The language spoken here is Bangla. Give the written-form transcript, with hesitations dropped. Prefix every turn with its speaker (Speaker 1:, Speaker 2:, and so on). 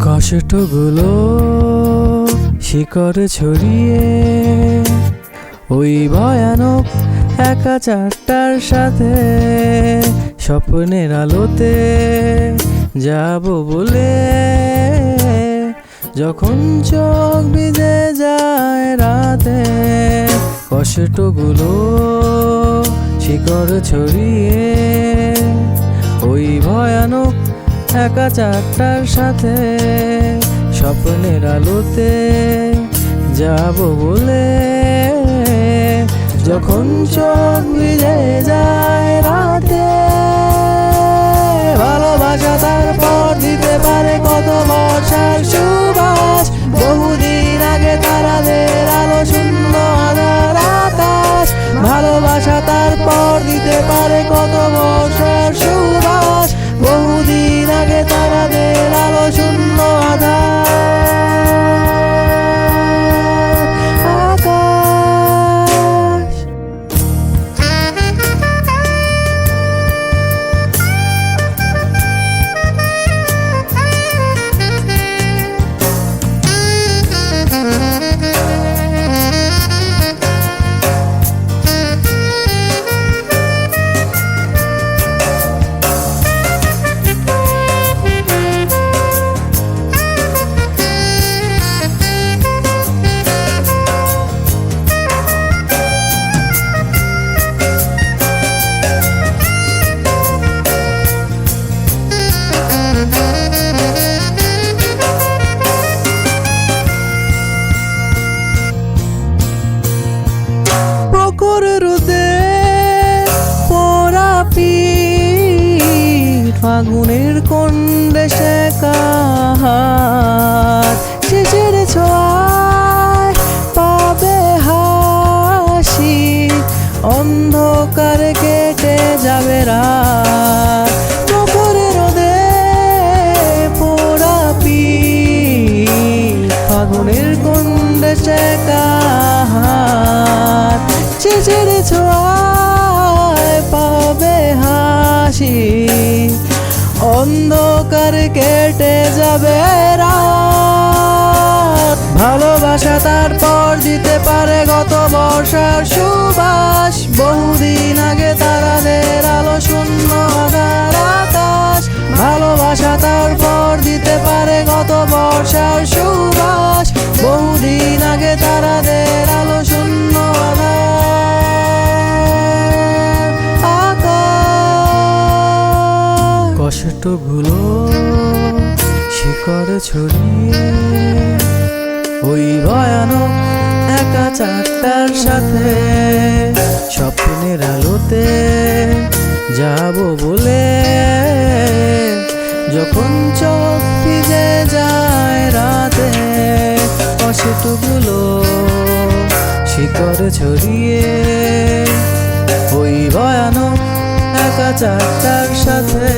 Speaker 1: কষ্টগুলো শিকড় ছড়িয়ে ওই ভয়ানক একা চারটার সাথে স্বপ্নের আলোতে যাব বলে, যখন চোখ ভিজে যায় রাতে। কষ্টগুলো শিকড় ছড়িয়ে ওই ভয়ানক একা চারটার সাথে স্বপ্নের আলোতে যাব বলে, যখন চোখ ভিজে যায় রাতে। ভালোবাসা তারপর দিতে পারে কত বর্ষার সুবাস, বহুদিন আগে তারাদের আলো শূন্য আধার আকাশ। ভালোবাসা তারপর দিতে পারে কত বর্ষার সুবাস, বহুদিন আগে তারাদের আলো শূন্য আধার আকাশ। ফাগুনের কোন দেশে কাহার শেষের ছোঁয়ায় পাবে হাসি, অন্ধকার কেটে যাবে রাত। প্রখর রোদে পোড়া পিঠ, ফাগুনের কোন দেশে কাহার শেষের ছোঁয়ায় পাবে হাসি, অন্ধকার কেটে যাবে রাত। ভালোবাসা তারপর দিতে পারে গত বর্ষার সুবাস, বহুদিন আগে তারাদের আলো শূন্য আধার আকাশ। ভালোবাসা তারপর দিতে পারে গত বর্ষার সুবাস, বহুদিন আগে তারাদের আলো শূন্য আধার আকাশ। কষ্টগুলো শিকড় ছড়িয়ে ওই ভয়ানক একা চারটার সাথে স্বপ্নের আলোতে যাব বলে, যখন চোখ ভিজে যায় রাতে। কষ্টগুলো শিকড় ছড়িয়ে ওই ভয়ানক একা চারটার সাথে